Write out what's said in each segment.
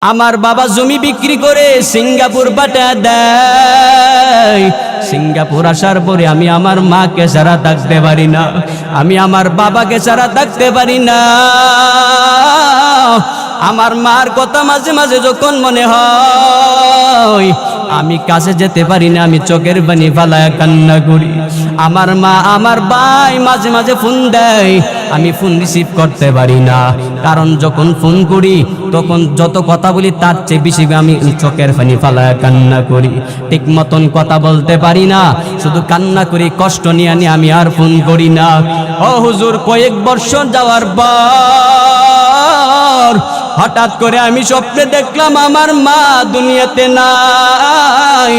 আমার বাবা জমি বিক্রি করে সিঙ্গাপুর পাঠা দেয়। সিঙ্গাপুর আসার পরে আমি আমার মাকে ছাড়া থাকতে পারি না, আমি আমার বাবাকে ছাড়া থাকতে পারি না। আমার মার কথা মাঝে মাঝে যখন মনে হয়, আমি কাছে যেতে পারি না, আমি চোখের পানি ফালায় কান্না করি। আমার মা আমার ভাই মাঝে মাঝে ফোন দেয়, আমি ফোন রিসিভ করতে পারি না, কারণ যখন ফোন করি তখন যত কথা বলি তার চেয়ে বেশি আমি চোখের পানি ফালায় কান্না করি। ঠিক মতন কথা বলতে পারি না, শুধু কান্না করি, কষ্ট নিয়ে আমি আর ফোন করি না। ও হুজুর, কয়েক বছর যাওয়ার পর হঠাৎ করে আমি স্বপ্নে দেখলাম আমার মা দুনিয়াতে নাই।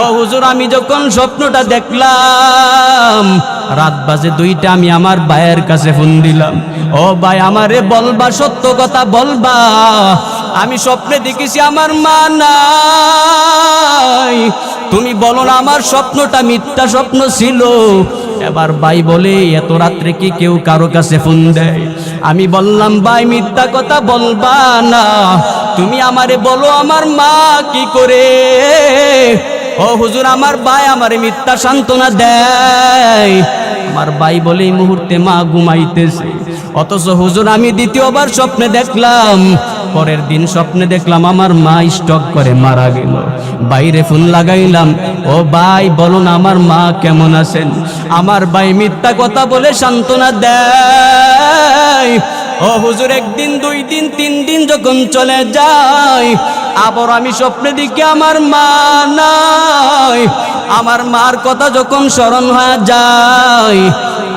ও হুজুর, আমি যখন স্বপ্নটা দেখলাম, রাত বাজে 2টা, আমি আমার ভাইয়ের কাছে ফোন দিলাম। ও ভাই, আমারে বলবা, সত্য কথা বলবা, আমি স্বপ্নে দেখেছি আমার মা নাই, তুমি বলো না আমার স্বপ্নটা মিথ্যা স্বপ্ন ছিল। এবার ভাই বলে, এত রাত্রে কি কেউ কারো কাছে ফোন দেয়? আমি বললাম, ভাই মিথ্যা কথা বলবা না, তুমি আমারে বলো আমার মা কি করে। ও হুজুর, আমার ভাই আমারে মিথ্যা সান্ত্বনা দেয়। আমার ভাই বলে, এই মুহূর্তে মা ঘুমাইতেছে। অথচ হুজুর, আমি দ্বিতীয়বার স্বপ্নে দেখলাম, পরের দিন স্বপ্নে দেখলাম আমার মা স্ট্রোক করে মারা গেল। বাইরে ফোন লাগাইলাম, ও ভাই বলো না আমার মা কেমন আছেন? আমার ভাই মিথ্যা কথা বলে সান্ত্বনা দেয়। ও হুজুর, 1 দিন 2 দিন 3 দিন যখন চলে যায়, আবার আমি স্বপ্নে দেখি আমার মা নাই। আমার মার কথা যখন স্মরণ হয়ে যায়,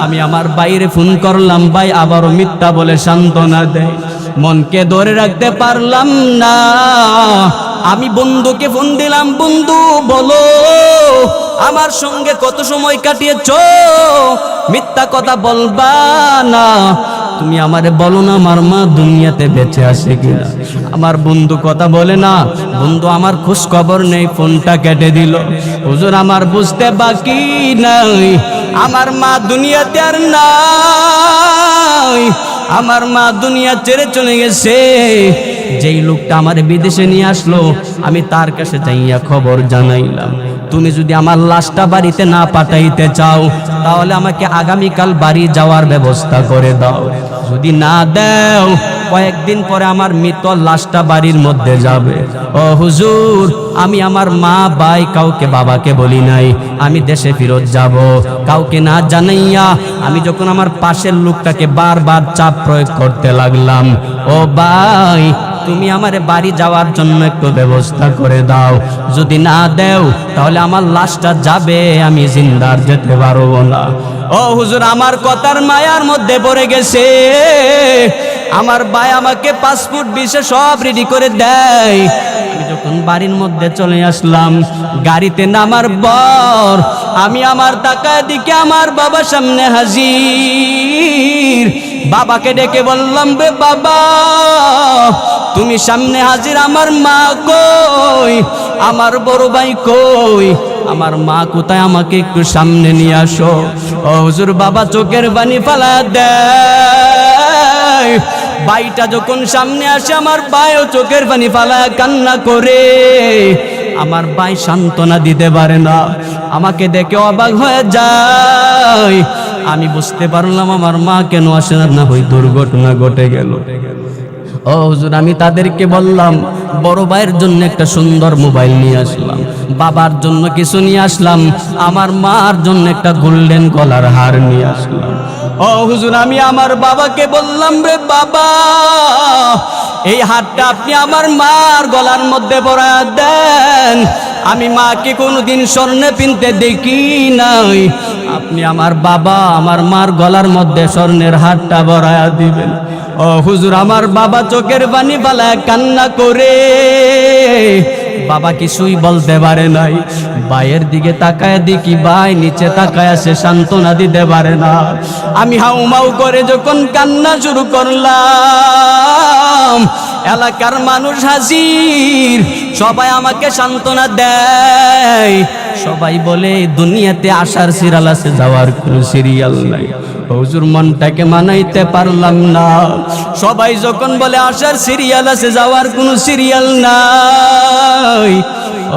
আমি আমার বাইরে ফোন করলাম, ভাই আবারও মিথ্যা বলে সান্ত্বনা দেয়। মনকে ধরে রাখতে পারলাম না, আমি বন্ধুকে ফোন দিলাম, বন্ধু বলো আমার সঙ্গে কত সময় কাটিয়েছো, মিথ্যা কথা বলবা না, তুমি আমারে বলো না আমার মা দুনিয়াতে বেঁচে আছে কিনা। আমার বন্ধু কথা বলে না, বন্ধু আমার খোঁজ খবর নেই, ফোনটা কেটে দিল। হুজুর, আমার বুঝতে বাকি নাই, আমার মা দুনিয়াতে আর নাই, আমার মা দুনিয়া ছেড়ে চলে গেছে। যেই লোকটা আমার বিদেশে নিয়ে আসলো, আমি তার কাছে যাইয়া খবর জানাইলাম, তুমি যদি আমার লাশটা বাড়িতে না পাঠাইতে চাও, তাহলে আমাকে আগামীকাল বাড়ি যাওয়ার ব্যবস্থা করে দাও। যদি না দাও, কয়েকদিন পরে আমার মৃত লাশটা বাড়ির মধ্যে যাবে। ও হুজুর, আমি আমার মা ভাই কাউকে, বাবাকে বলি নাই আমি দেশে ফেরত যাব। কাউকে না জানাইয়া আমি যখন আমার পাশের লোকটাকে বারবার চাপ প্রয়োগ করতে লাগলাম, ও ভাই তুমি আমারে বাড়ি যাওয়ার জন্য একটু ব্যবস্থা করে দাও, যদি না দেও তাহলে আমার লাশটা যাবে, আমি জিন্দার যেতে পারবো না। ও হুজুর, আমার কথার মায়ার মধ্যে পড়ে গেছে। আমার ভাই আমাকে পাসপোর্ট ভিসা সব রেডি করে দেয়। আমি যখন বাড়ির মধ্যে চলে আসলাম, গাড়িতে নামার পর আমি আমার তাকায় দিকে আমার বাবার সামনে হাজির। বাবাকে ডেকে বললাম, রে বাবা তুমি সামনে হাজির, আমার মা কই, আমার বড় ভাই কই, আমার মা কোথায়, আমাকে একটু সামনে নিয়ে আসো। ও হুজুর, বাবা চোখের পানি ফালা দেয়। ভাইটা যখন সামনে আসে, আমার ভাইও চোখের পানি ফালা কান্না করে। আমার ভাই সান্ত্বনা দিতে পারে না, আমাকে দেখে অবাক হয়ে যায়। আমি বুঝতে পারলাম আমার মা কেন আসে না, ওই দুর্ঘটনা ঘটে গেল। ও হুজুর, আমি তাদেরকে বললাম, বড় ভাইয়ের জন্য একটা সুন্দর মোবাইল নিয়ে আসলাম, বাবার জন্য কিছু নিয়ে আসলাম, আমার মার জন্য একটা গোল্ডেন গলার হার নিয়ে আসলাম। ও হুজুর, আমি আমার বাবাকে বললাম, রে বাবা এই হারটা আপনি আমার মার গলার মধ্যে পরা দেন, আমি মাকে কোনোদিন স্বর্ণে পিনতে দেখি নাই, আপনি আমার বাবা আমার মার গলার মধ্যে স্বর্ণের হারটা পরায়া দিবেন। ও হুজুর, আমার বাবা চোখের পানি ফালায় কান্না করে, বাবা কিছুই বলতে পারে নাই। ভাইয়ের দিকে তাকায় দেখি ভাই নিচে তাকায় আছে, সান্ত্বনা দিতে পারে না। আমি হাউমাউ করে যখন কান্না শুরু করলাম, এলাকার মানুষ হাজির, সবাই আমাকে সান্ত্বনা দেয়, সবাই বলে দুনিয়াতে আসার সিরিয়াল আছে, যাওয়ার কোনো সিরিয়াল নাই। হুজুর মনটাকে মানাইতে পারলাম না। সবাই যখন বলে আসার সিরিয়াল আছে, যাওয়ার কোনো সিরিয়াল নাই,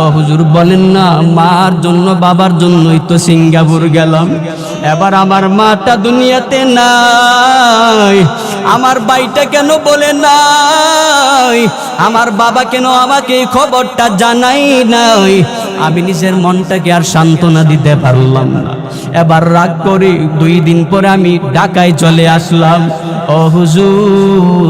ও হুজুর বলেন না, মার জন্য বাবার জন্যই তো সিঙ্গাপুর গেলাম, এবার আমার মাটা দুনিয়াতে নাই, আমার ভাইটা কেন বলে নাই, আমার বাবা কেন আমাকে এই খবরটা জানাই নাই। আমি নিজের মনটাকে আর সান্ত্বনা দিতে পারলাম না। এবার রাগ করে 2 দিন পরে আমি ঢাকায় চলে আসলাম। ও হুজুর,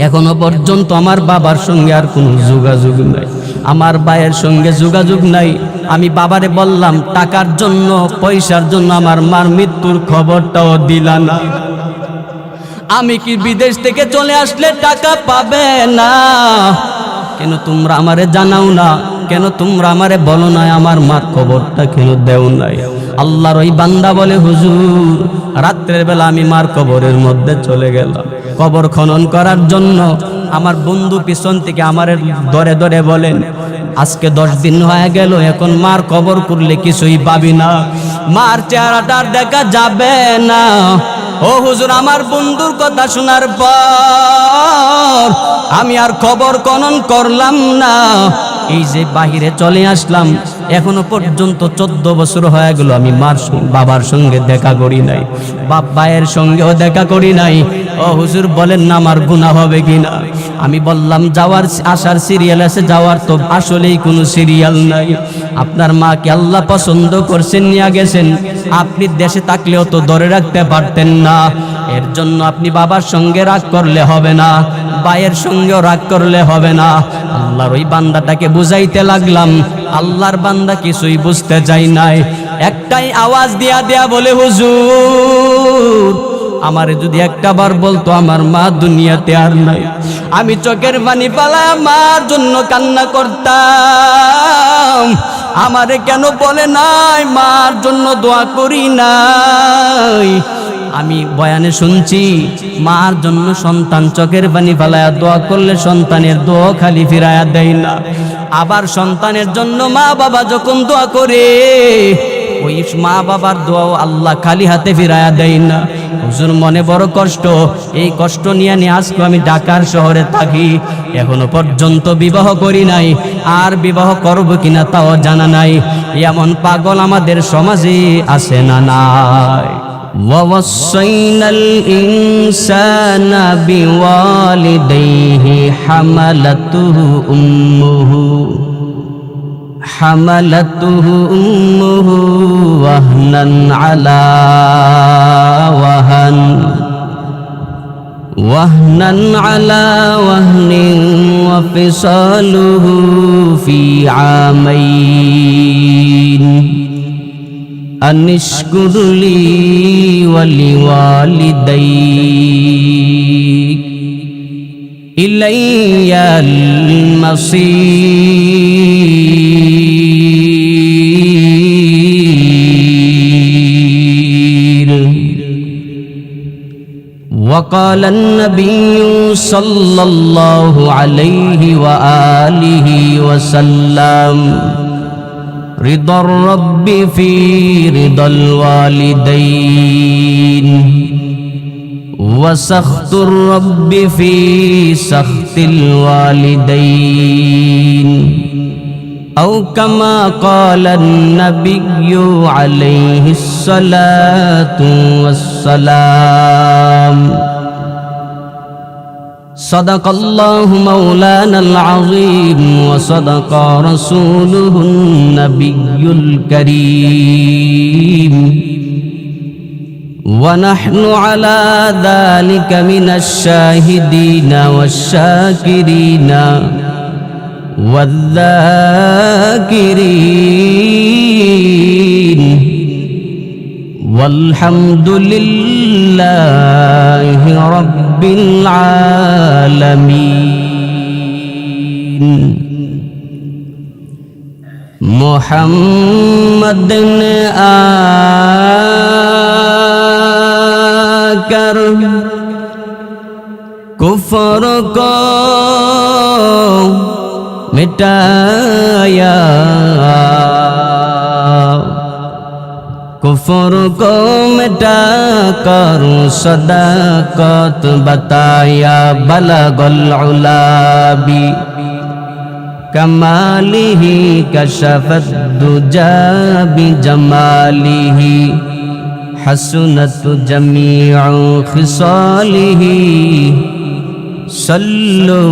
এখনো পর্যন্ত আমার বাবার সঙ্গে আর কোনো যোগাযোগ নাই, আমার ভাইয়ের সঙ্গে যোগাযোগ নাই। আমি বাবারে বললাম, টাকার জন্য পয়সার জন্য আমার মার মৃত্যুর খবরটাও দিলা না, আমি কি বিদেশ থেকে চলে আসলে টাকা পাবে না? কেন তোমরা আমারে জানাও না, কেন তোমরা আমারে বলো না, আমার মার খবরটা কেন দেও নাই? আল্লাহর ওই বান্দা বলে, হুজুর রাত্রের বেলা আমি মার কবরের মধ্যে চলে গেলাম কবর খনন করার জন্য। আমার বন্ধু পিছন থেকে আমারে ধরে ধরে বলেন, আজকে 10 দিন হয়ে গেল, এখন মার কবর করলে কিছুই পাবি না, মার চেহারাটার দেখা যাবে না। ও হুজুর, আমার বন্ধুর কথা শোনার পর আমি আর কবর খনন করলাম না। এই যে বাহিরে চলে আসলাম, এখনো পর্যন্ত 14 বছর হয়ে গেল আমি বাবার সঙ্গে দেখা করি নাই, ভাইয়ের সঙ্গেও দেখা করি নাই। ও হুজুর বলেন না, আমার গুনাহ হবে কিনা? আমি বললাম, যাওয়ার আসার সিরিয়াল আছে, যাওয়ার তো আসলেই কোনো সিরিয়াল নাই। আপনার মাকে আল্লাহ পছন্দ করছেন, নিয়ে গেছেন, আপনি দেশে থাকলেও তো ধরে রাখতে পারতেন না। এর জন্য আপনি বাবার সঙ্গে রাগ করলে হবে না, ভাইয়ের সঙ্গেও রাগ করলে হবে না। আল্লাহর ওই বান্দাটাকে বুঝাইতে লাগলাম, আল্লাহর বান্দা কিছুই বুঝতে চাই নাই। একটাই আওয়াজ দিয়া দেয়া বলে, হুজুর আমারে যদি একটা বার বলতো আমার মা দুনিয়াতে আর নাই, আমি চোখের পানি পালায় মার জন্য কান্না করতাম। আমারে কেন বলে নাই, মার জন্য দোয়া করি নাই? আমি বয়ানে শুনছি, মার জন্য সন্তান চোখের পানি ফেলায়া দোয়া করলে সন্তানের দোয়া খালি ফিরায়া দেয় না। আবার সন্তানের জন্য মা বাবা যখন দোয়া করে, ওই মা বাবার দোয়াও আল্লাহ খালি হাতে ফিরায়া দেয় না। হুজুর মনে বড় কষ্ট, এই কষ্ট নিয়ে আজকে আমি ঢাকার শহরে থাকি, এখনো পর্যন্ত বিবাহ করি নাই, আর বিবাহ করব কিনা তাও জানা নাই। এমন পাগল আমাদের সমাজে আছে না নাই? ووصينا الإنسان بوالديه حملته أمه وهنا على وهن وفصاله في عامين أن اشكر لي ولوالديك إلي المصير. وقال النبي صلى الله عليه وآله وسلم رضا الرب في رضا الوالدين وسخط الرب في سخط الوالدين أو كما قال النبي عليه الصلاة والسلام. صدق الله مولانا العظيم وصدق رسوله النبي الكريم ونحن على ذلك من الشاهدين والشاكرين والذاكرين والحمد لله رب العالمين. محمد آكر कुफ्र को मिटाया, कुफ्र को मिटा कर सदाकत बताया। बलगल उला बि कमालिही कशफत दुजा बि जमालिही हसनत जमीउ खिसालिही सल्लु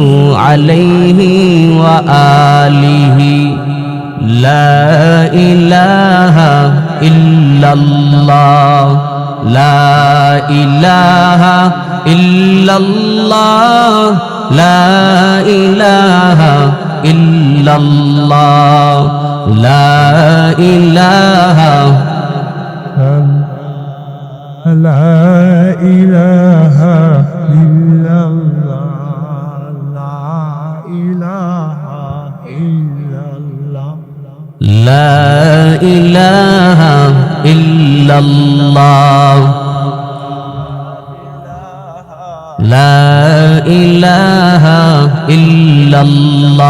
अलैहि व आलिही। ला इलाहा इल्लल्लाह, ला इलाहा इल्लल्लाह, ला इलाहा इल्लल्लाह, ला इलाहा ला इलाहा इल्लल्लाह, ला इलाहा इल्लल्लाह, ला इलाहा इल्लल्लाह, ला इलाहा इल्लल्लाह,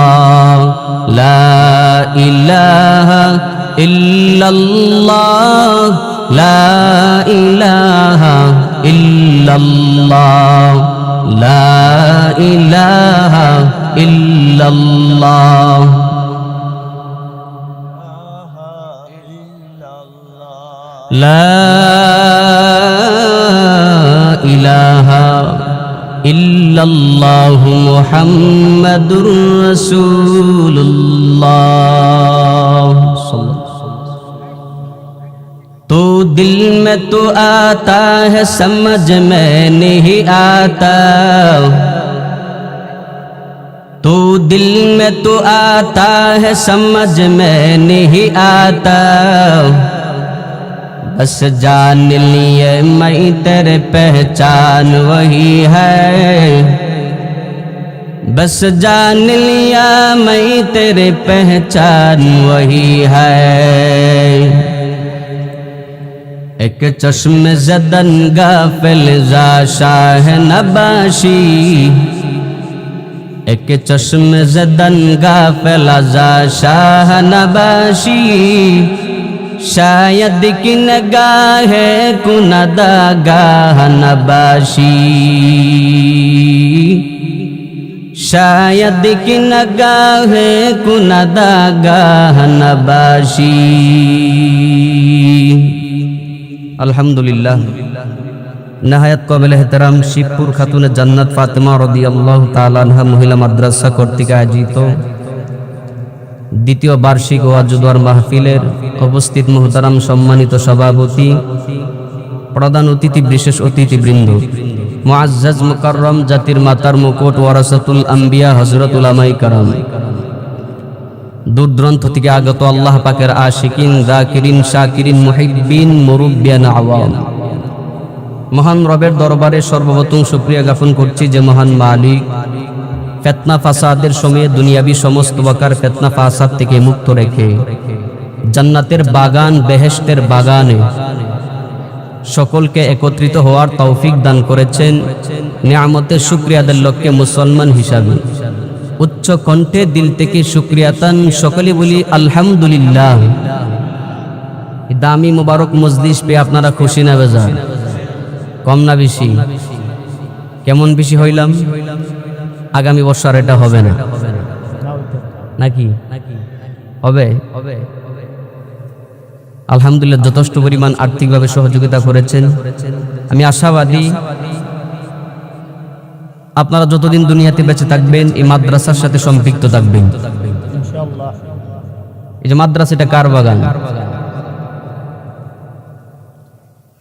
ला इलाहा इल्लल्लाह, ला इलाहा इल्लल्लाह, ला इलाहा इल्लल्लाह। ला इलाहा इल्लल्लाहु मुहम्मदुर रसूलुल्लाह। तो दिल में तो आता है समझ में नहीं आता, तो दिल में तो आता है समझ में नहीं आता। बस जान लिए मैं तेरे पहचान वही है, बस जान लिया मैं तेरे पहचान वही है। एक चश्म ज़दन गाफिल ज़ा शाह नबाशी, एक चश्म ज़दन गाफिल ज़ा शाह नबाशी। शायद की नगाह कुनदा गाह नबाशी, शायद की नगाह कुनदा गाह नबाशी। अल्हम्दुलिल्लाह। नहायत काबिल एहतराम शिवपुर खातूने জান্নাত ফাতেমা রাদিয়াল্লাহু তাআলা আনহা মহিলা মাদ্রাসা কর্তৃক আয়োজিত দ্বিতীয় বার্ষিক ওয়াজ দোয়ার মাহফিলের উপস্থিত মুহতারাম সম্মানিত সভাপতি, প্রধান অতিথি, বিশেষ অতিথিবৃন্দ, মুআজ্জাজ মুকাররম জাতির মাতার মুকুট ওয়ারাসাতুল আম্বিয়া হযরত উলামায়ে কেরাম, দূর দূরান্ত থেকে আগত আল্লাহ পাকের আশিকিন, যাকিরিন, শাকিরিন, মুহিব্বিন, মুরব্বিয়ান, আওয়াম, মহান রবের দরবারে সর্বপ্রথম শুকরিয়া জ্ঞাপন করছি যে মহান মালিক ফিতনা ফাসাদের সময়ে দুনিয়াবি সমস্ত প্রকার ফিতনা ফাসাদ থেকে মুক্ত রেখে জান্নাতের বাগান, বেহেশতের বাগানে সকলকে একত্রিত হওয়ার তৌফিক দান করেছেন। নিয়ামতের শুকরিয়া আদায়ের লক্ষ্যে মুসলমান হিসাবে উচ্চ কণ্ঠে দিল থেকে শুকরিয়াতান সকলে বলি আলহামদুলিল্লাহ। দামি মুবারক মজলিস পেয়ে আপনারা খুশি না বেজার? কম না বেশি? কেমন বেশি হইলাম? আগামী বছর এটা হবে না নাকি? হবে? আলহামদুলিল্লাহ যথেষ্ট পরিমাণ আর্থিকভাবে সহযোগিতা করেছেন। আমি আশাবাদী আপনারা যতদিন দুনিয়াতে বেঁচে থাকবেন এই মাদ্রাসার সাথে সম্পৃক্ত থাকবেন ইনশাআল্লাহ। এই যে মাদ্রাসাটা কার বাগান,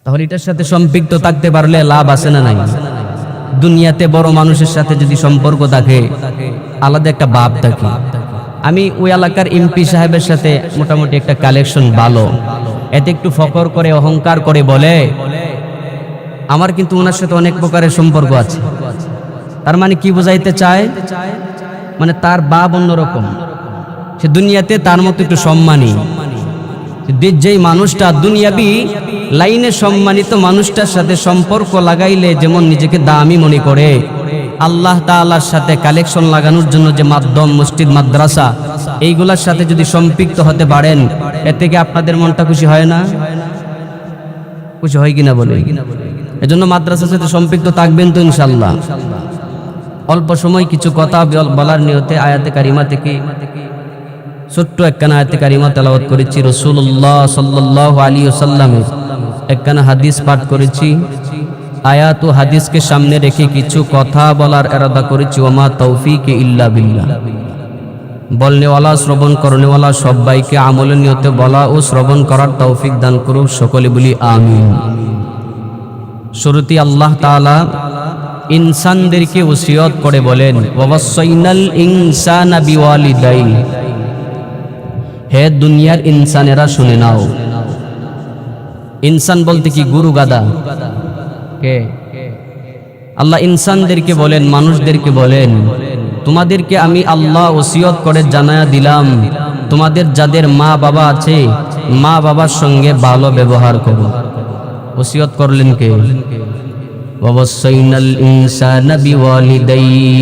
তাহলে এটার সাথে সম্পৃক্ত থাকতে পারলে লাভ আছে না নাই? দুনিয়াতে বড় মানুষের সাথে যদি সম্পর্ক থাকে আলাদা একটা ভাব থাকে। আমি ওই এলাকার এমপি সাহেবের সাথে মোটামুটি একটা কালেকশন ভালো, এতে একটু ফকর করে অহংকার করে বলে আমার কিন্তু ওনার সাথে অনেক প্রকারের সম্পর্ক আছে। তার মানে কি বোঝাইতে চায়? মানে তার ভাব অন্যরকম, সে দুনিয়াতে তার মতো একটু সম্মানী। যেই মানুষটা দুনিয়াবি লাইনে সম্মানিত মানুষটার সাথে সম্পর্ক লাগাইলে যেমন নিজেকে দামি মনে করে, আল্লাহ তাআলার সাথে কালেকশন লাগানোর জন্য যে মাধ্যম মসজিদ মাদ্রাসা, এইগুলার সাথে যদি সম্পৃক্ত হতে পারেন, এর থেকে আপনাদের মনটা খুশি হয় না? খুশি হয় কিনা বলে? এজন্য মাদ্রাসার সাথে সম্পৃক্ত থাকবেন তো ইনশাআল্লাহ। অল্প সময় কিছু কথা বলার নিয়তে আয়াতে কারিমা থেকে ছোট্ট একখানা আয়াতে কারিমা তেলাওয়াত করেছি। রাসূলুল্লাহ সাল্লাল্লাহু আলাইহি ওয়াসাল্লামের একখানা হাদিস পাঠ করেছি। আয়াত ও হাদিসকে সামনে রেখে কিছু কথা বলার ইরাদা করেছি। ওমা তৌফিক ইল্লা বিল্লাহ। বলনেওয়ালা শ্রবণ করনেওয়ালা সবাইকে আমলের নিয়তে বলা ও শ্রবণ করার তৌফিক দান করুক, সকলে বলি আমিন। শুরুতে আল্লাহ তাআলা ইনসানদেরকে ওসিয়ত করে বলেন, ওয়াসাইনাল ইনসানা বিওয়ালিদাইন। হে দুনিয়ার ইনসানেরা শুনে নাও। ইনসান বলতে কি গরু গাদা? কে? আল্লাহ ইনসানদেরকে বলেন, মানুষদেরকে বলেন, তোমাদেরকে আমি আল্লাহ ওসিয়ত করে জানায়া দিলাম, তোমাদের যাদের মা বাবা আছে, মা বাবার সঙ্গে ভালো ব্যবহার করো। ওসিয়ত করলেন কে? ওয়াসাইনাল ইনসানা বিওয়ালিদাইহি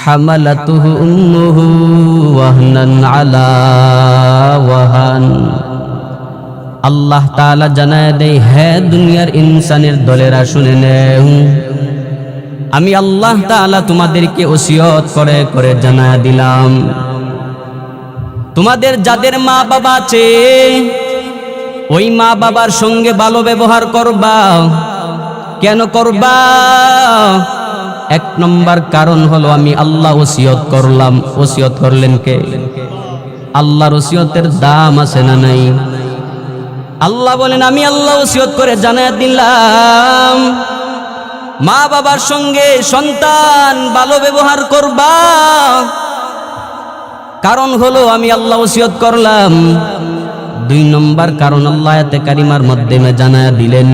হামালাতুহু উম্মুহু ওয়াহনান আলা ওয়াহান। আল্লাহ তাআলা জানায় দেয়, হে দুনিয়ার ইনসানের দলেরা শুনে নেও, আমি আল্লাহ তাআলা তোমাদেরকে ওসিয়ত করে করে জানায় দিলাম, তোমাদের যাদের মা বাবা আছে ওই মা বাবার সঙ্গে ভালো ব্যবহার করবা। কেন করবা? এক নম্বর কারণ হলো আমি আল্লাহ ওসিয়ত করলাম। ওসিয়ত করলেন কে? আল্লাহর ওসিয়তের দাম আছে না নাই? আল্লাহ বলেন, আমি আল্লাহ ওসিয়ত করে জানায় দিলাম, মা বাবার সঙ্গে সন্তান ভালো ব্যবহার করবা। কারণ হলো আমি আল্লাহ ওসিয়ত করলাম। দুই নম্বর কারণ আল্লাহ আয়াতে কারিমার মাধ্যমে জানায় দিলেন,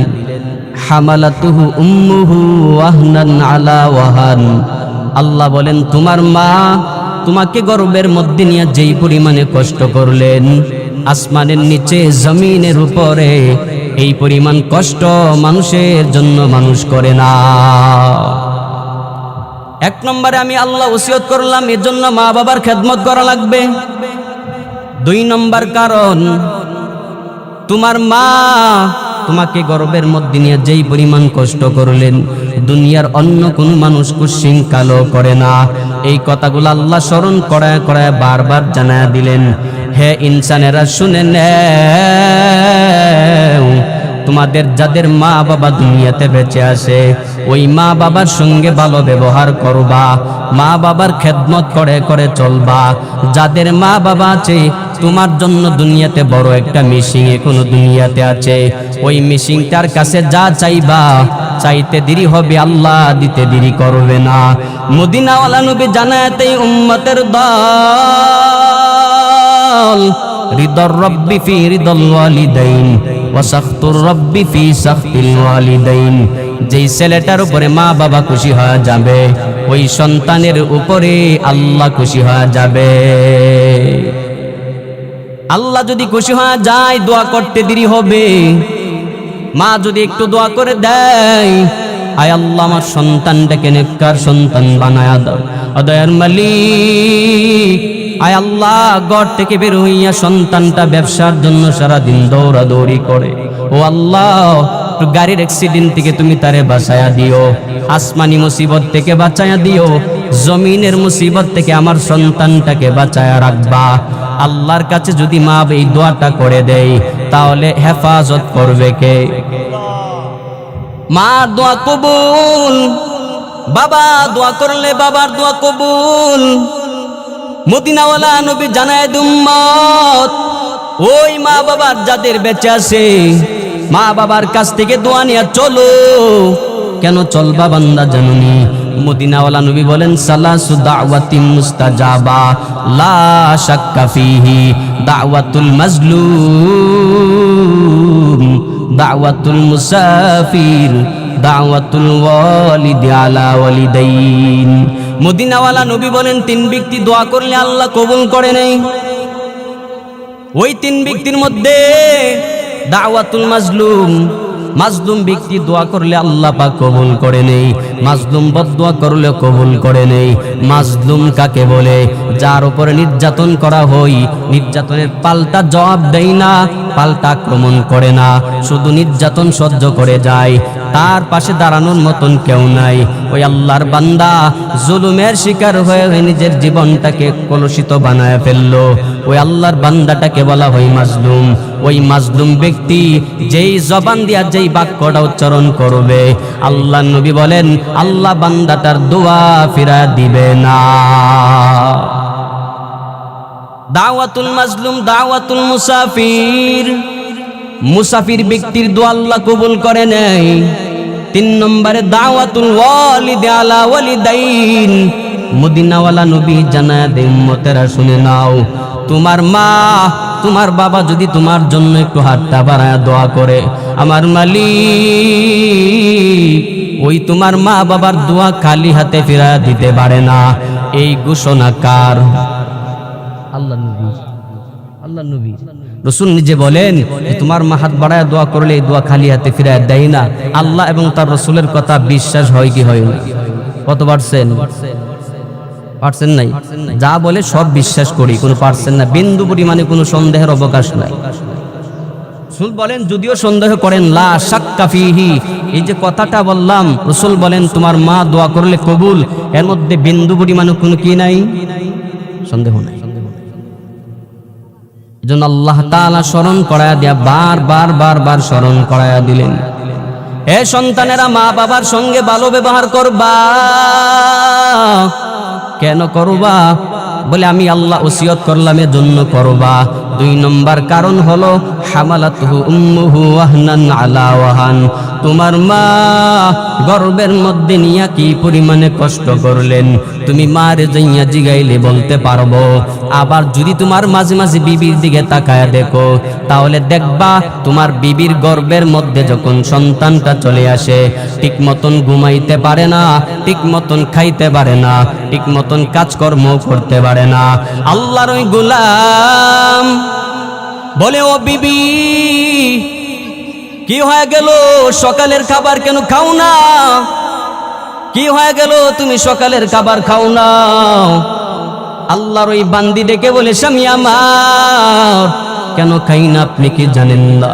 হামালাতুহু উম্মুহু ওয়াহনান আলা ওয়াহান। আল্লাহ বলেন, তোমার মা তোমাকে গর্ভের মধ্যে নিয়ে যেই পরিমাণে কষ্ট করলেন, আসমানের নিচে জমিনের উপরে এই পরিমাণ কষ্ট মানুষের জন্য মানুষ করে না। এক নম্বরে আমি আল্লাহ ওসিয়ত করলাম, এজন্য মা বাবার খেদমত করা লাগবে। দুই নম্বর কারণ, তোমার মা তোমাকে গর্ভের মধ্যে নিয়ে যেই পরিমাণ কষ্ট করলেন, দুনিয়ার অন্য কোন মানুষ কুশ্চিন কালো করে না। এই কথাগুলো আল্লাহ স্মরণ করায় করায় বারবার জানায় দিলেন, হে ইনসানেরা শুনে নেও, তোমাদের যাদের মা বাবা দুনিয়াতে বেঁচে আছে ওই মা বাবার সঙ্গে ভালো ব্যবহার করবা, মা বাবার খেদমত করে করে চলবা। যাদের মা বাবা আছে, তোমার জন্য দুনিয়াতে বড় একটা মিশিং এখনো দুনিয়াতে আছে, ওই মিশিংটার কাছে যা চাইবা, চাইতে দেরি হবে, আল্লাহ দিতে দেরি করবে না। মদিনাওয়ালা নবী জানাতে উম্মতের দল, রিদর রব্বি ফি রিদল ওয়ালিদাইন ওয়া সাখতুর রব্বি ফি সাখতিল ওয়ালিদাইন। যেই ছেলেটার উপরে মা বাবা খুশি হয়ে যাবে, ওই সন্তানের উপরে আল্লাহ খুশি হয়ে যাবে। আল্লাহ যদি খুশি হয়ে যায়, দোয়া করতে দেরি হবে। মা যদি একটু দোয়া করে দেয়, আয় আল্লাহ আমার সন্তানটাকে নেককার সন্তান বানায়া দাও। দয়ার মালিক, আয় আল্লাহ ঘর থেকে বের হইয়া সন্তানটা ব্যবসার জন্য সারাদিন দৌড়াদৌড়ি করে, ও আল্লাহ গাড়ির অ্যাক্সিডেন্ট থেকে তুমি তারে বাঁচায়া দিও, আসমানি মুসিবত থেকে বাঁচায়া দিও, জমিনের মুসিবত থেকে আমার সন্তানটাকে বাঁচায়া রাখবা। আল্লাহর কাছে যদি মা এই দোয়াটা করে দেয়, তাহলে হেফাজত করবে কে? মা দোয়া কবুল, বাবা দোয়া করলে বাবার দোয়া কবুল। মদিনাওয়ালা নবী জানায় উম্মত, ওই মা বাবার যাদের বেঁচে আছে, মা বাবার কাছ থেকে দোয়া নিয়ে চলো। কেন চলবা বান্দা জানুনি? মদিনাওয়ালা নবী বলেন, সালাসু দাওয়াতিন মুস্তাজাবা লা শাক্কা ফিহি, দাওয়াতুল মাজলুম, দাওয়াতুল মুসাফির, দাওয়াতুল ওয়ালিদি আলা ওয়ালিদাইন। মদিনাওয়ালা নবী বলেন, তিন ব্যক্তি দোয়া করলে আল্লাহ কবুল করে নেই। ওই তিন ব্যক্তির মধ্যে দাওয়াতুল মাজলুম, মাজলুম ব্যক্তি দোয়া করলে আল্লাহ পাক কবুল করে নেই, মাজলুম বদদোয়া করলে কবুল করে নেই। মাজলুম কাকে বলে? যার উপরে নির্যাতন করা হয়, নির্যাতনের পাল্টা জবাব দেয় না, পাল্টা আক্রমণ করে না, শুধু নির্যাতন সহ্য করে যায়, তার পাশে দাঁড়ানোর মতন কেউ নাই। ওই আল্লাহর বান্দা জুলুমের শিকার হয়ে নিজের জীবনটাকে কলুষিত বানায় ফেললো, ওই আল্লাহর বান্দাটাকে বলা হয় মাজলুম। ওই মাজলুম ব্যক্তি যেই জবান দিয়া যেই বাক্যটা উচ্চারণ করবে, আল্লাহ নবী বলেন আল্লাহ বান্দাটার দোয়া ফিরা দিবে না। দাওয়াতুল মাজলুম দাওয়াতুল মুসাফির, মুসাফির ব্যক্তির দোয়া আল্লাহ কবুল করে নেয়। 3 নম্বরে দাওয়াতুল ওয়ালিদ আলা ওয়ালিদাইন, মদিনাওয়ালা নবী জানায় দে উম্মতেরা শুনে নাও, তোমার মা তোমার বাবা যদি তোমার জন্য একটু হাতটা বাড়ায় দোয়া করে, আমার মালিক ওই তোমার মা বাবার দোয়া খালি হাতে ফিরা দিতে পারে না। এই ঘোষণা কার? আল্লাহ নবী। আল্লাহ নবী রাসূল নিজে বলেন যে তোমার মা হাত বাড়ায় দোয়া করলে এই দোয়া খালি হাতে ফিরায় দেয় না। আল্লাহ এবং তার রাসূলের কথা বিশ্বাস হয় কি হয় না? কত পারছেন? পারছেন নাই? যা বলে সব বিশ্বাস করি, কোনো পারছেন না, বিন্দু পরিমাণে কোনো সন্দেহের অবকাশ নাই। রাসূল বলেন যদিও সন্দেহ করেন লা শাক্কা ফিহি, এই যে কথাটা বললাম রাসূল বলেন তোমার মা দোয়া করলে কবুল, এর মধ্যে বিন্দু পরিমাণে কোনো কি নাই, সন্দেহ নাই। এজন্য আল্লাহ তাআলা স্মরণ করায়া দিয়া বার স্মরণ করায়া দিলেন, এ সন্তানেরা মা বাবার সঙ্গে ভালো ব্যবহার করবা। কেন করবা? বলে আমি আল্লাহ ওসিয়ত করলাম এজন্য করবা। 2 নম্বর কারণ হলো হামালাতুহু উম্মুহু ওয়াহনান আলা ওয়াহান, তোমার মা গর্ভের মধ্যে নিয়া কি পরিমাণে কষ্ট করলেন তুমি মারে যাইয়া জিগাইলে বলতে পারবো। আবার যদি তোমার মাঝে মাঝে বিবির দিকে তাকায়া দেখো, তাহলে দেখবা তোমার বিবির গর্ভের মধ্যে যখন সন্তানটা চলে আসে, ঠিক মতন ঘুমাইতে পারে না, ঠিক মতন খাইতে পারে না, ঠিক মতন কাজকর্ম করতে পারে না। আল্লাহর ওই গোলাম বলে, ও বিবি কি হয়ে গেল, সকালের খাবার কেন খাও না? কি হয়ে গেল তুমি সকালের খাবার খাও না? আল্লাহর ওই বান্দি ডেকে বলে, স্বামী আমার কেন খাই না আপনি কি জানেন না?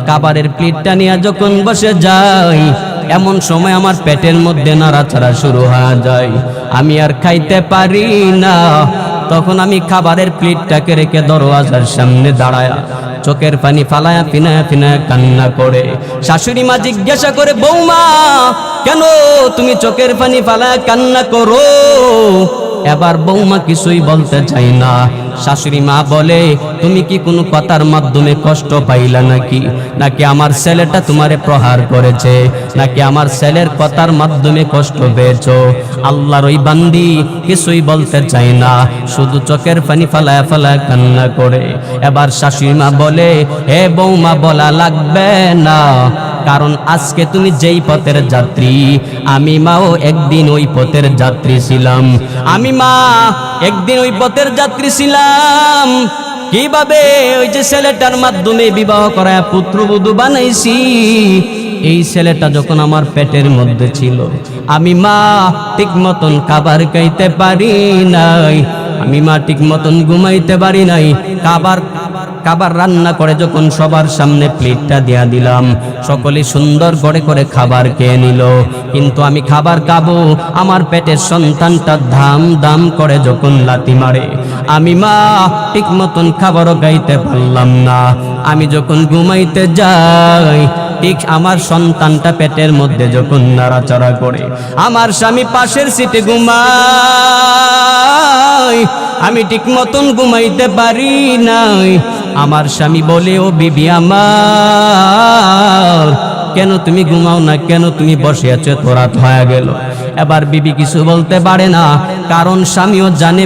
খাবারের প্লেটটা নিয়ে যখন বসে যাই, এমন সময় আমার পেটের মধ্যে নাড়াচাড়া শুরু হয়ে যায়, আমি আর খাইতে পারি না। তখন আমি খাবারের প্লেটটাকে রেখে দরওয়াজার সামনে দাঁড়ায়া চোখের পানি ফালায়া ফিনায়া ফিনায়া কান্না করে। শাশুড়ি মা জিজ্ঞাসা করে, বৌমা কেন তুমি চোখের পানি ফালায়া কান্না করো? এবার বৌমা কিছুই বলতে চাই না। শাশুড়ি মা বলে, তুমি কি কোনো কথার মাধ্যমে কষ্ট পাইলা নাকি? নাকি আমার ছেলেটা তোমারে প্রহার করেছে? নাকি আমার ছেলের কথার মাধ্যমে কষ্ট পেয়েছো? আল্লাহর ওই বান্দি কিছুই বলতে চায় না, শুধু চোখের পানি ফালায়া ফালায়া কান্না করে। এবার শাশুড়ি মা বলে, হে বৌমা বলা লাগবে না, কারণ আজকে তুমি যেই পথের যাত্রী, আমি মাও একদিন ওই পথের যাত্রী ছিলাম। আমি মা একদিন ওই পথের যাত্রী ছিলাম। কিভাবে? ওই যে ছেলেটার মাধ্যমে বিবাহ করায় পুত্রবধূ বানাইছি, এই ছেলেটা যখন আমার পেটের মধ্যে ছিল, আমি মা ঠিক মতন খাবার খাইতে পারি নাই, আমি মা ঠিক মতন ঘুমাইতে পারি নাই। খাবার রান্না করে যখন সবার সামনে প্লেটটা দিয়া দিলাম, সকলে সুন্দর করে করে খাবার খেয়ে নিল, কিন্তু আমি খাবার খাবো, আমার পেটের সন্তানটা ধাম ধাম করে যখন লাথি মারে, আমি মা ঠিক মতন খাবারও খাইতে পারলাম না। আমি যখন ঘুমাইতে যাই, ঠিক আমার সন্তানটা পেটের মধ্যে যখন নাড়াচাড়া করে, আমার স্বামী পাশের সিটে ঘুমায়, আমি ঠিক মতন ঘুমাইতে পারি নাই। আমার স্বামী বলে, ও বিবি আমার কেন তুমি ঘুমাও না, কেন তুমি বসে আছো, এত রাত হয়ে গেল। এবার বিবি কিছু বলতে পারে না, কারণ স্বামীও জানে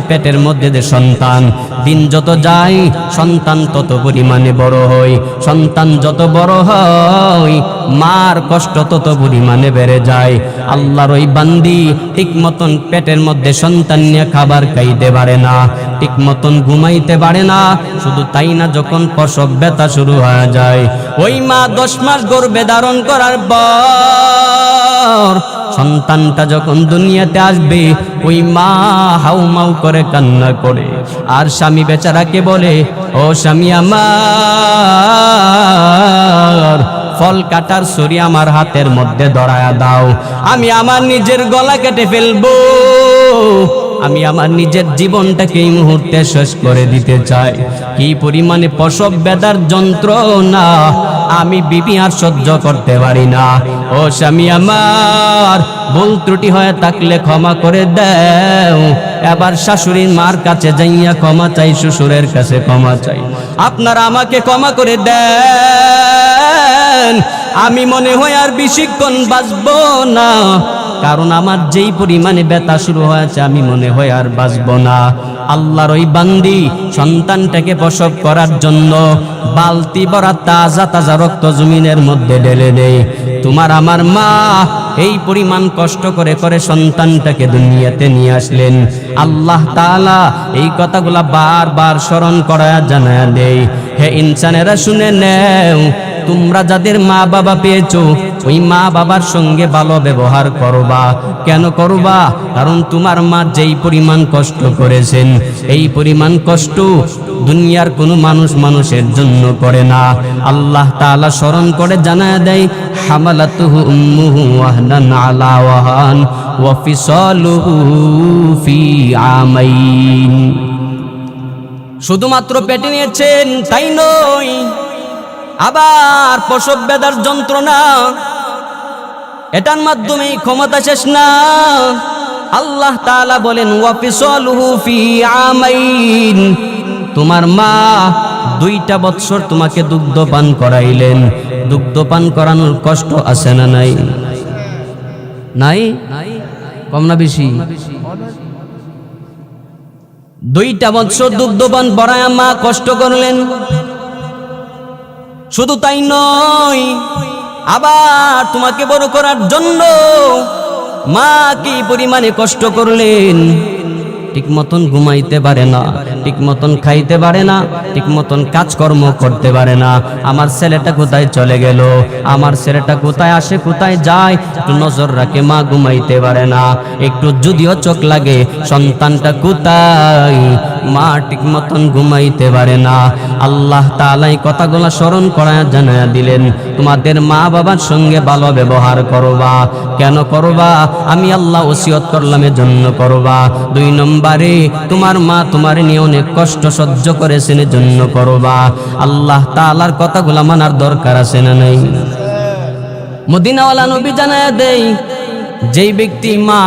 পেটের মধ্যে যে সন্তান, দিন যত যায় সন্তান তত পরিমাণে বড় হয়, সন্তান যত বড় হয় মার কষ্ট তত পরিমাণে বেড়ে যায়। আল্লাহর ওই বান্দি ঠিক মতন পেটের মধ্যে সন্তান নিয়ে খাবার খাইতে পারে না, ঠিক মতন ঘুমাইতে পারে না। শুধু তাই না, যখন প্রসব ব্যথা শুরু হয়ে যায়, ওই মা 10 মাস গর্ভে ধারণ করার পর সন্তানটা যখন দুনিয়াতে আসবে, ওই মা হাউমাউ করে কান্না করে, আর স্বামী বেচারাকে বলে, ও স্বামী আমার, ফল কাটার ছুরি আমার হাতের মধ্যে ধরায়া দাও, আমি আমার নিজের গলা কেটে ফেলবো, আমি আমার নিজের জীবনটাকে এই মুহূর্তে শেষ করে দিতে চাই। কি পরিমাণে প্রসব ব্যথার যন্ত্রণা আমি বিবি আর সহ্য করতে পারি না। ও স্বামী আমার, ভুল ত্রুটি হয়ে থাকলে ক্ষমা করে দাও। এবার শাশুড়ির মার কাছে যাইয়া ক্ষমা চাই, শ্বশুরের কাছে ক্ষমা চাই, আপনারা আমাকে ক্ষমা করে দেন। আমি মনে হয় আর বেশিক্ষণ বাঁচবো না, কারণ আমার যেই পরিমাণে ব্যথা শুরু হয়েছে আমি মনে হয় আর বাঁচবো না। আল্লাহর ওই বান্দি সন্তানটাকে প্রসব করার জন্য বালতি ভরা তাজা তাজা রক্ত জমিনের মধ্যে ঢেলে দেয়। তোমার আমার মা এই পরিমাণ কষ্ট করে করে সন্তানটাকে দুনিয়াতে নিয়ে আসলেন। আল্লাহ তাআলা এই কথাগুলা বারবার স্মরণ করায়া জানায়া দেয়, হে ইনসানেরা শুনে নেও, তোমরা যাদের মা বাবা পেয়েছো ওই মা বাবার সঙ্গে ভালো ব্যবহার করবা। কেন করবা? কারণ তোমার মা যেই পরিমাণ কষ্ট করেছেন, এই পরিমাণ কষ্ট দুনিয়ার কোনো মানুষ মানুষের জন্য করে না। আল্লাহ তাআলা স্মরণ করে জানায় দেয়, হামালাতুহু উম্মুহু ওয়াহনান আলা ওয়াহান ওয়া ফিসালুহু ফি আমাইন। শুধুমাত্র পেটে নিয়েছেন তাই নয়, আবার প্রসব বেদনার যন্ত্রণা, এটার মাধ্যমে ক্ষমতা শেষ না। আল্লাহ তাআলা বলেন, ওয়া ফিসালুহু ফি আমাইন, তোমার মা 2টা বৎসর তোমাকে দুগ্ধ পান করাইলেন। দুগ্ধ পান করানোর কষ্ট আছে না নাই? নাই? কম না বেশি? 2টা বৎসর দুগ্ধ পান করায় মা কষ্ট করলেন। শুধু তাই নয়, আবার তোমাকে বড় করার জন্য মা কি পরিমাণে কষ্ট করলেন। ঠিক মতন ঘুমাইতে পারে না, ঠিক মতন খাইতে পারে না, ঠিক মতন কাজকর্ম করতে পারে না। আমার ছেলেটা কোথায় চলে গেল, আমার ছেলেটা কোথায় আসে কোথায় যায়, একটু নজর রাখে মা, ঘুমাইতে পারে না। একটু যদিও চোখ লাগে সন্তানটা কোথায়, মা ঠিক মতন ঘুমাইতে পারে না। আল্লাহ তাআলা এই কথাগুলো স্মরণ করায় জানায়া দিলেন, তোমাদের মা বাবার সঙ্গে ভালো ব্যবহার করবা। কেন করবা? আমি আল্লাহ ওসিয়ত করলাম এজন্য করবা। 2 নম্বরে, তোমার মা তোমার নিয়ে অনেক কষ্ট সহ্য করেছেন এজন্য করবা। আল্লাহ তাআলার কথাগুলো মানার দরকার আছে না নাই? মদিনাওয়ালা নবী জানায়া দেয়, যেই ব্যক্তি মা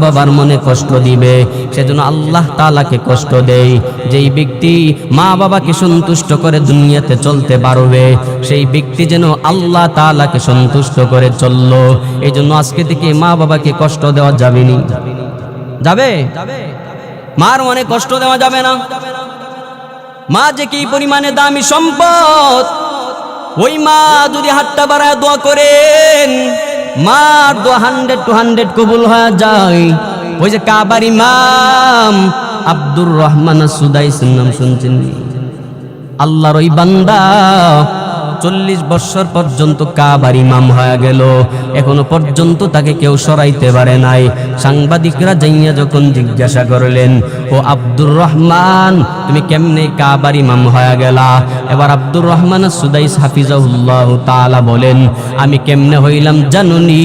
বাবার মনে কষ্ট দিবে, সেজন্য আল্লাহ তাআলাকে কষ্ট দেয়। যেই ব্যক্তি মা বাবাকে সন্তুষ্ট করে দুনিয়াতে চলতে পারবে, সেই ব্যক্তি যেন আল্লাহ তাআলাকে সন্তুষ্ট করে চললো। এই জন্য আজকে থেকে মা বাবাকে কষ্ট দেওয়া যাবে না। যাবে? মার মনে কষ্ট দেওয়া যাবে না। মা যে কি পরিমাণে দামি সম্পদ, ওই মা যদি হাতটা বাড়ায় দোয়া করেন, মার দোয়া 100 কবুল হয়ে যায়। ওই যে কাবার ইমাম আব্দুর রহমান সুদাইসের নাম শুনছেন? আল্লাহর ওই বান্দা 40 বছর পর্যন্ত কাবার ইমাম হয়ে গেল, এখনো পর্যন্ত তাকে কেউ সরাইতে পারে নাই। সাংবাদিকরা যাইয়া যখন জিজ্ঞাসা করলেন, ও আব্দুর রহমান, তুমি কেমনে কাবার ইমাম হয়ে গেলা? এবার আব্দুর রহমান সুদাইস হাফিজাহুল্লাহ তাআলা বলেন, আমি কেমনে হইলাম জানুনি?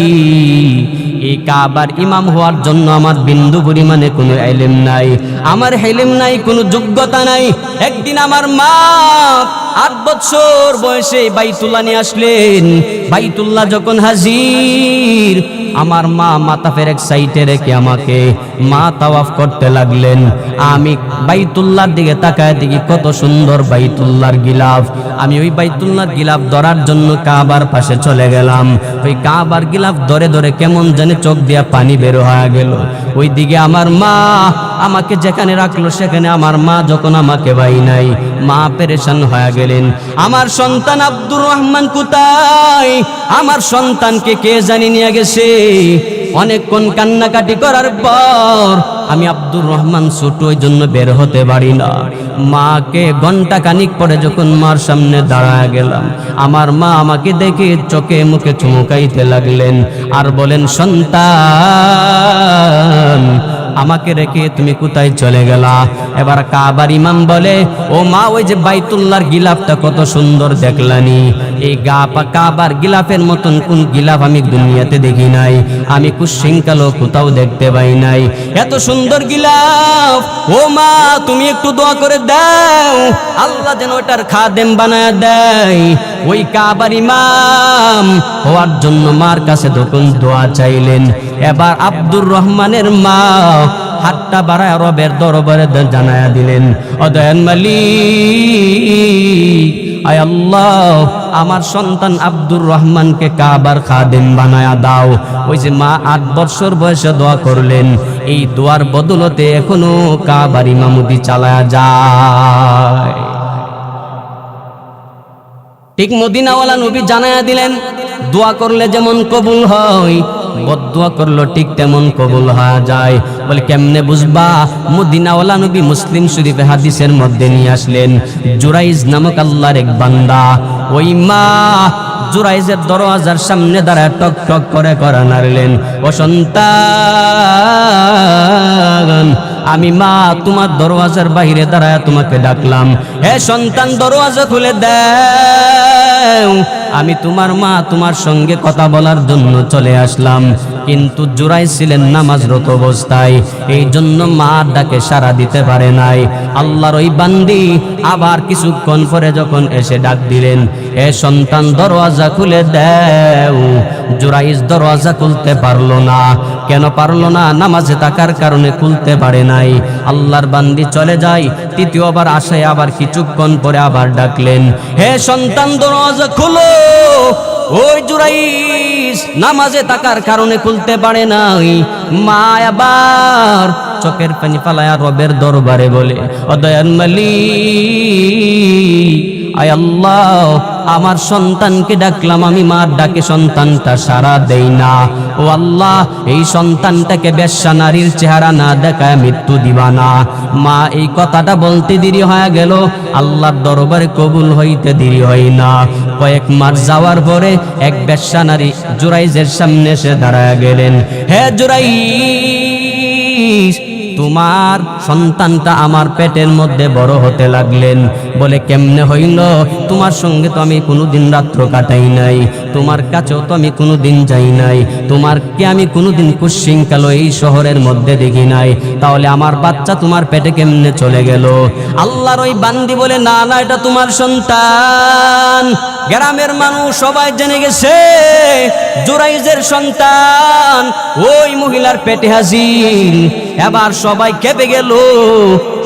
এই কাবার ইমাম হওয়ার জন্য আমার বিন্দু পরিমাণে কোনো ইলম নাই, আমার ইলম নাই, কোনো যোগ্যতা নাই। একদিন আমার মা 8 বছর বয়সে বাইতুল্লাহ নিয়ে আসলেন। বাইতুল্লাহ যখন হাজির, আমার মা মাথা ফেরেক সাইডে রেখে আমাকে মা তাওয়াফ করতে লাগলেন। আমি বাইতুল্লাহর দিকে তাকায় দেখি কত সুন্দর বাইতুল্লাহর গিলাফ। আমি ওই বাইতুল্লাহর গিলাফ ধরার জন্য কাবার পাশে চলে গেলাম। ওই কাবার গিলাফ ধরে ধরে কেমন জানি চোখ দিয়া পানি বের হয়ে গেল। ওই দিকে আমার মা আমাকে যেখানে রাখলো সেখানে আমার মা যখন আমাকে পাই নাই, মা পেরেশান হয়ে গেলেন। আমার সন্তান আব্দুর রহমান কোথায়? আমার সন্তানকে কে জানি নিয়ে গেছে। অনেকক্ষণ কান্নাকাটি করার পর আমি আব্দুর রহমান ছোট, ওই জন্য বের হতে পারি না। মাকে ঘন্টা খানিক পরে যখন মার সামনে দাঁড়ায় গেলাম, আমার মা আমাকে দেখে চোখে মুখে চুমুকাইতে লাগলেন আর বলেন, সন্তান আমাকে রেখে তুমি কোথায় চলে গেলা? এবার কাবার ইমাম বলে, ও মা, ওই যে বাইতুল্লাহর গিলাফটা কত সুন্দর দেখলানি। এই কাবার গিলাফের মতন কোন গিলাফ আমি দুনিয়াতে দেখি নাই, আমি কুশৃঙ্খলও কোথাও দেখতে পাই নাই। এত সুন্দর গিলাফ, ও মা তুমি একটু দোয়া করে দাও, আল্লাহ যেন ওটার খাদেম বানায় দেয়। ওই কাবার ইমাম হওয়ার জন্য মার কাছে তখন দোয়া চাইলেন। এবার আব্দুর রহমানের মা হাতটা বাড়ায় রবের দরবারে জানায়া দিলেন, ও দয়াল মালিক, আয় আল্লাহ, আমার সন্তান আব্দুর রহমানকে কাবার খাদেম বানায়া দাও। ওই যে মা 8 বছর বয়সে দোয়া করলেন, এই দোয়ার বদলতে এখনো কাবার ইমামতি চালায়া যায়। ঠিক মদিনাওয়ালা নবী জানায়া দিলেন, দোয়া করলে যেমন কবুল হয়, বদদোয়া করলো ঠিক তেমন কবুল হয়ে যায়। বলে কেমনে বুঝবা? মদিনাওয়ালা নবী মুসলিম শরীফে হাদিসের মধ্যে নিয়ে আসলেন, জুরাইজ নামক আল্লাহর এক বান্দা, ওই মা জুরাইজের দরওয়াজার সামনে দাঁড়ায় টক টক করে নাড়লেন, ও সন্তান, আমি মা তোমার দরওয়াজার বাইরে দাঁড়ায় তোমাকে ডাকলাম, হে সন্তান দরওয়াজা খুলে দাও। আমি তোমার মা তোমার সঙ্গে কথা বলার জন্য চলে আসলাম। কিন্তু জুরাইজ ছিলেন নামাজরত অবস্থায়, এই জন্য মা ডাকে সাড়া দিতে পারে নাই। আল্লাহর ওই বান্দি আবার কিছুক্ষণ পরে যখন এসে ডাক দিলেন, এ সন্তান দরওয়াজা খুলে দাও। জুরাইজ দরওয়াজা খুলতে পারলো না। কেন পারলো না? নামাজে থাকার কারণে খুলতে পারে নাই। আল্লাহর বান্দি চলে যায়। তৃতীয়বার আসে, আবার কিছুক্ষণ পরে আবার ডাকলেন, হে সন্তান দরওয়াজা খুলো। ওই জুরাইজ নামাজে থাকার কারণে খুলতে পারে নাই। মা আবার চোখের পানি ফালায়া রবের দরবারে বলে, ও দয়াল মালিক, আয় আল্লাহ, আমার সন্তানকে ডাকলাম, আমি মার ডাকে সন্তানটা সাড়া দেই না। ও আল্লাহ, এই সন্তানটাকে বেশ্যা নারীর চেহারা না দেখায় মৃত্যু দিবা না। মা এই কথাটা বলতে দেরি হয়ে গেল, আল্লাহর দরবারে কবুল হইতে দেরি হয় না। কয়েক মাস যাওয়ার পরে এক বেশ্যা নারী জুরাইজের সামনে এসে দাঁড়ায় গেলেন, হে জুরাইজ, তোমার সন্তানটা আমার পেটের মধ্যে বড় হতে লাগলেন। বলে কেমনে হইল? তোমার সঙ্গে তো আমি কোনোদিন রাত্র কাটাই নাই, তোমার কাছেও তো আমি কোনোদিন যাই নাই, তোমারকে আমি কোনোদিন কুশৃঙ্খল এই শহরের মধ্যে দেখি নাই, তাহলে আমার বাচ্চা তোমার পেটে কেমনে চলে গেল? আল্লাহর ওই বান্দি বলে, না না, এটা তোমার সন্তান। গ্রামের মানুষ সবাই জেনে গেছে জুরাইজের সন্তান ওই মহিলার পেটে হাজির। এবার সবাই কেঁপে গেল,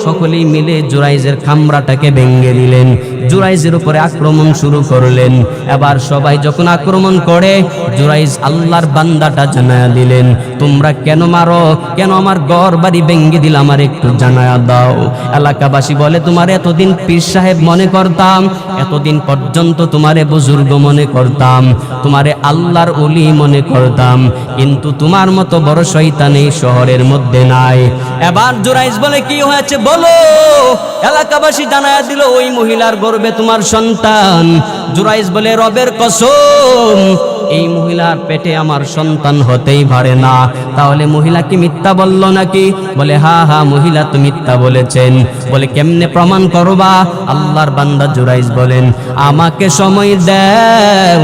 সকলেই মিলে জুরাইজের খামরাটাকে ভেঙে দিলেন, জুরাইজের উপরে আক্রমণ শুরু করলেন। এবার সবাই যখন আক্রমণ করে, জুরাইজ আল্লাহর বান্দাটা জানায়া দিলেন, তোমরা কেন মারো? কেন আমার ঘর বাড়ি ভেঙে দিলে? আমার একটু জানায়া দাও। এলাকাবাসী বলে, তোমার এতদিন পীর সাহেব মনে করতাম, এতদিন পর্যন্ত তোমারে বুজুর্গ মনে করতাম, তোমারে আল্লাহর ওলি মনে করতাম, কিন্তু তোমার মতো বড় শয়তান এই শহরের মধ্যে নাই। এবার জুরাইজ বলে, কি হয়েছে বলো? এলাকাবাসী জানায়া দিল, ওই মহিলার গর্ভে তোমার সন্তান। জুরাইজ বলে, রবের কসম, এই মহিলার পেটে আমার সন্তান হতেই পারে না। তাহলে মহিলা কি মিথ্যা বলল নাকি? বলে, হা হা, মহিলা তো মিথ্যা বলেছেন। বলে, কেমনে প্রমাণ করবা? আল্লাহর বান্দা জুরাইজ বলেন, আমাকে সময় দাও,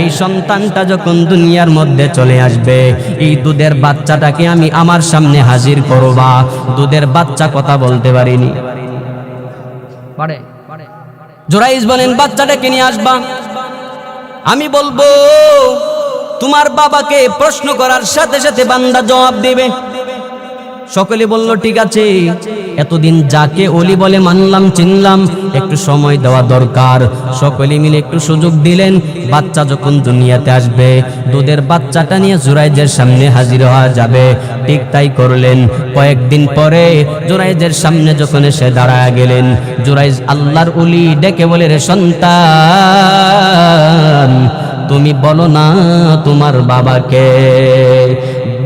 এই সন্তানটা যখন দুনিয়ার মধ্যে চলে আসবে, এই দুধের বাচ্চাটাকে আমি আমার সামনে হাজির করবা। দুধের বাচ্চা কথা বলতে পারিনি, পারে? জুরাইজ বলেন বাচ্চাটাকে নিয়ে আসবা। আমি বলবো তোমার বাবাকে প্রশ্ন করার সাথে সাথে বান্দা জবাব দেবে। সকলে বলল ঠিক আছে, এতদিন যাকে ওলি বলে মানলাম চিনলাম, একটু সময় দেওয়া দরকার। সকলে মিলে একটু সুযোগ দিলেন। বাচ্চা যখন দুনিয়াতে আসবে, দুধের বাচ্চাটা নিয়ে জুরাইজের সামনে হাজির হওয়া যাবে। ঠিক তাই করলেন। কয়েকদিন পরে জুরাইজের সামনে যখন এসে দাঁড়ায় গেলেন, জুরাইজ আল্লাহর ওলি ডেকে বলে, রে সন্তান, তুমি বলো না তোমার বাবাকে।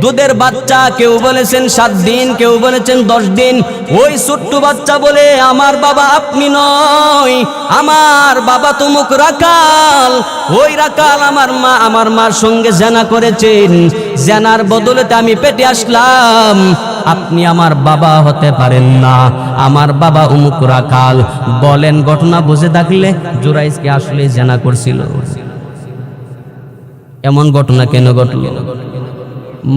দুধের বাচ্চা, কেউ বলেছেন 7 দিন, কেউ বলেছেন 10 দিন। ওই ছোট্ট বাচ্চা বলে, আমার বাবা আপনি নয়, আমার বাবা তো মুখ রাখাল। ওই রাখাল আমার মার সঙ্গে জেনা করেছেন, জেনার বদলেতে আমি পেটে আসলাম। আপনি আমার বাবা হতে পারেন না, আমার বাবা অমুক রাখাল। বলেন ঘটনা বুঝে থাকলে জুরাইজকে আসলে জেনা করছিল? এমন ঘটনা কেন ঘটল?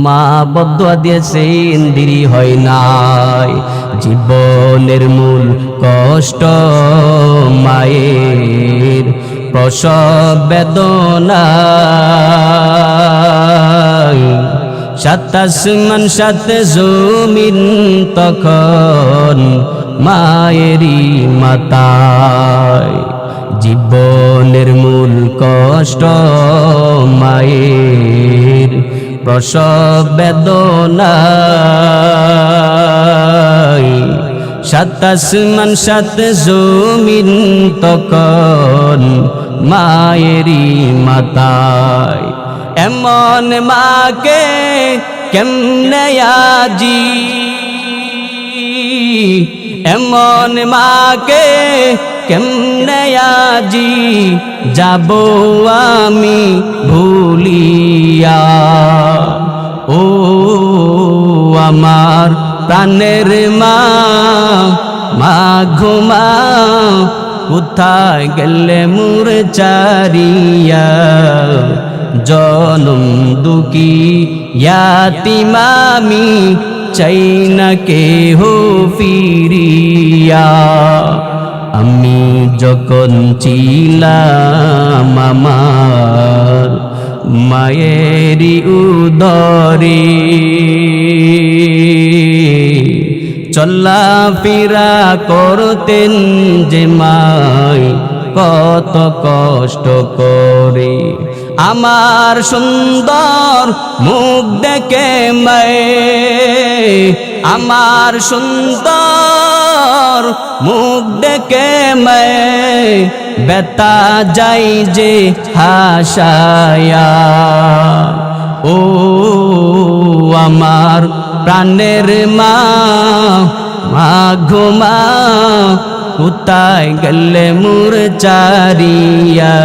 মা বদুয়া দিয়েছেন, দেরি হয় নাই। জীবনের মূল কষ্ট মায়ের, প্রসব বেদনা। 7 আসমান 7 জমিন তখন মায়েরই মাতায়। জীবনের মূল কষ্ট মায়ের, প্রসব বেদনা। 7 আসমান 7 জমিন তখন মায়েরই মাতায়। এমন মাকে কেমনে আজি, এমন মাকে কেমনে আজি যাব আমি ভুলিয়া। ও আমার প্রাণের মা, মা ঘুমা, কোথায় গেলে মুরে চারিয়া। জনম দুঃখী ইয়াতিমামি, চাই না কেহ ফিরিয়া। আমি যখন ছিলাম আমার মায়েরই উদরে, চলা ফিরা করতেন যে মাই কত কষ্ট করে। আমার সুন্দর মুখ দেখে মায়ে, আমার সুন্দর মুখ দেখে মায়ে, বেতা যাই যে হাসায়া। ও আমার প্রাণের মা, মা ঘুমা, কোথায় গেলে মুর চারিয়া।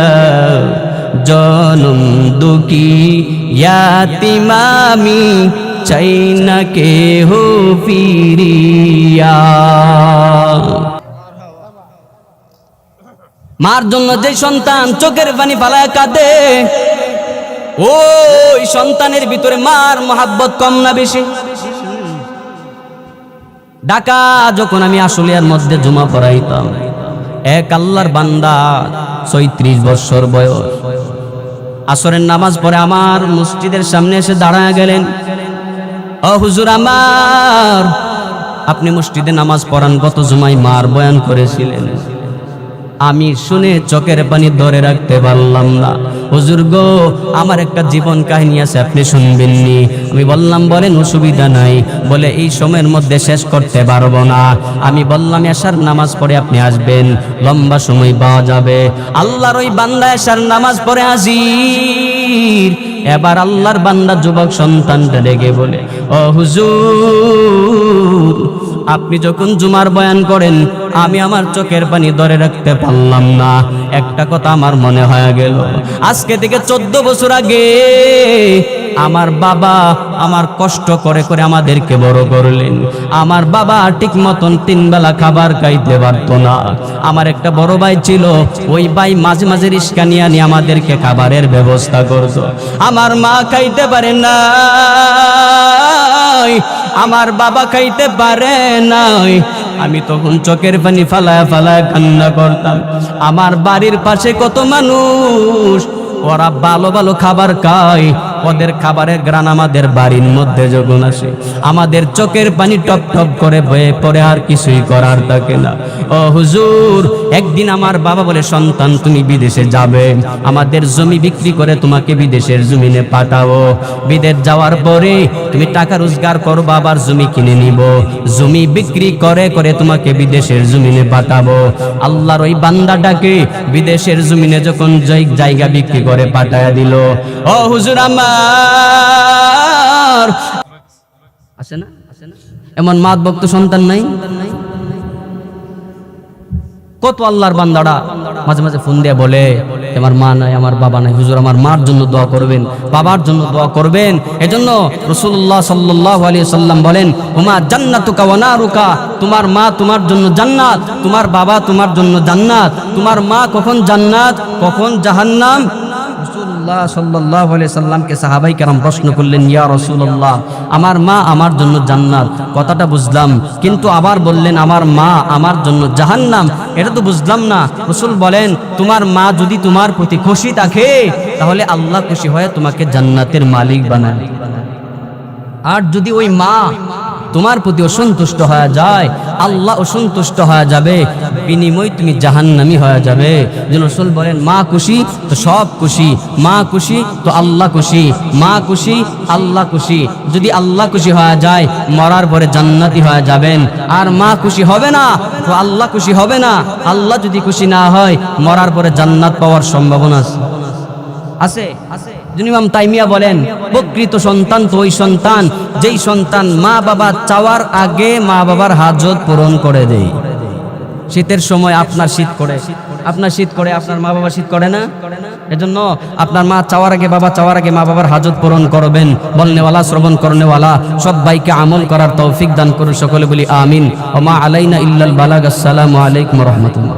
জনম দুঃখী ইয়াতিমামি, চাই না কেহ ফিরিয়া। মার জন্য যে সন্তান চোখের পানি ফালায় কাঁদে, ওই সন্তানের ভিতরে মার মহাব্বত কম না বেশি? ঢাকা যখন আমি আশুলিয়ার মধ্যে জুমা পড়াইতাম, এক আল্লাহর বান্দা 36 বছর বয়স, আসরের নামাজ পড়ে আমার মসজিদের সামনে এসে দাঁড়ায় গেলেন। ও হুজুর আমার, আপনি মসজিদে নামাজ পড়ান, গত জুমায় মার বয়ান করেছিলেন। আমি শুনে চোখের পানি ধরে রাখতে পারলাম না। হুজুর গো, আমার একটা জীবন কাহিনী আছে, আপনি শুনবেননি? আমি বললাম বলেন, অসুবিধা নাই। বলে এই সময়ের মধ্যে শেষ করতে পারবো না। আমি বললাম এশার নামাজ পড়ে আপনি আসবেন, লম্বা সময় পাওয়া যাবে। আল্লাহর ওই বান্দা এশার নামাজ পড়ে হাজির। এবার আল্লাহর বান্দা যুবক সন্তানটা ডেকে বলে, ও হুজুর, আপনি যখন জুমার বয়ান করেন, আমি আমার চোখের পানি ধরে রাখতে পারলাম না। একটা কথা আমার মনে হয়ে গেল, আজকে থেকে 14 বছর আগে আমার বাবা আমার কষ্ট করে করে আমাদেরকে বড় করলেন। আমার বাবা ঠিক মতন 3 বেলা খাবার খাইতে পারত না। আমার একটা বড় ভাই ছিল, ওই ভাই মাঝে মাঝে রিস্কা নিয়ে নিয়ে আমাদেরকে খাবারের ব্যবস্থা করত। আমার মা খাইতে পারে না, আমার বাবা খাইতে পারে নাই, আমি তখন চোখের পানি ফালায় ফালায় কান্না করতাম। আমার বাড়ির পাশে কত মানুষ, ওরা ভালো ভালো খাবার খায়, ওদের খাবারের গ্রান আমাদের বাড়ির মধ্যে যখন আসে আমাদের চোখের পানি টপ টপ করে বয়ে পড়ে, আর কিছুই করার থাকে না। ও হুজুর, একদিন আমার বাবা বলে, সন্তান তুমি বিদেশে যাবে, আমাদের জমি বিক্রি করে তোমাকে বিদেশের জমিনে পাঠাবো, বিদেশ যাওয়ার পরে তুমি টাকা রোজগার করবো, আবার জমি কিনে নিব, জমি বিক্রি করে করে তোমাকে বিদেশের জমিনে পাঠাবো। আল্লাহর ওই বান্দাটাকে বিদেশের জমিনে যখন জায়গা বিক্রি করে পাঠায়া দিল, ও হুজুর আমার আছে না এমন মাত ভক্ত সন্তান নাই? কত আল্লাহর বান্দারা মাঝে মাঝে ফোন দিয়ে বলে, আমার মা নাই, আমার বাবা নাই, হুজুর আমার মার জন্য দোয়া করবেন, বাবার জন্য দোয়া করবেন। এজন্য রাসূলুল্লাহ সাল্লাল্লাহু আলাইহি সাল্লাম বলেন, হুমা জান্নাতুকা ওয়া নারুকা, তোমার মা তোমার জন্য জান্নাত, তোমার বাবা তোমার জন্য জান্নাত। তোমার মা কখন জান্নাত কখন জাহান্নাম? রাসূলুল্লাহ সাল্লাল্লাহু আলাইহি সাল্লামকে সাহাবায়ে কেরাম প্রশ্ন করলেন, ইয়া রাসূলুল্লাহ, আমার মা আমার জন্য জান্নাত, কথাটা বুঝলাম, কিন্তু আবার বললেন আমার মা আমার জন্য জাহান্নাম, এটা তো বুঝলাম না। রাসূল বলেন, তোমার মা যদি তোমার প্রতি খুশি থাকে তাহলে আল্লাহ খুশি হয়ে তোমাকে জান্নাতের মালিক বানায়, আর যদি ওই মা তোমার প্রতি অসন্তুষ্ট হয়ে যায়, আল্লাহ অসন্তুষ্ট হয়ে যাবে, বিনিময় তুমি জাহান্নামী হয়ে যাবে। রাসূল বলেন, মা খুশি তো সব খুশি, মা খুশি তো আল্লাহ খুশি, মা খুশি আল্লাহ খুশি। যদি আল্লাহ খুশি হয়ে যায় মরার পরে জান্নাতি হয়ে যাবেন, আর মা খুশি হবে না তো আল্লাহ খুশি হবে না। আল্লাহ যদি খুশি না হয় মরার পরে জান্নাত পাওয়ার সম্ভাবনা আছে। ইমাম তাইমিয়া বলেন, প্রকৃত সন্তান তো ওই সন্তান যেই সন্তান মা বাবা চাওয়ার আগে মা বাবার হাজত পূরণ করে দেয়। শীতের সময় আপনার শীত করে, আপনার শীত করে, আপনার মা বাবা শীত করে না? এজন্য আপনার মা চাওয়ার আগে বাবা চাওয়ার আগে মা বাবার হাজত পূরণ করবেন। বলনেওয়ালা শ্রবণ করনেওয়ালা সবাইকে আমল করার তৌফিক দান করুন। সকলে বলি আমিন। ওয়া মা আলাইনা ইল্লাল বালাগ। আসসালামু আলাইকুম ওয়া রাহমাতুল্লাহ।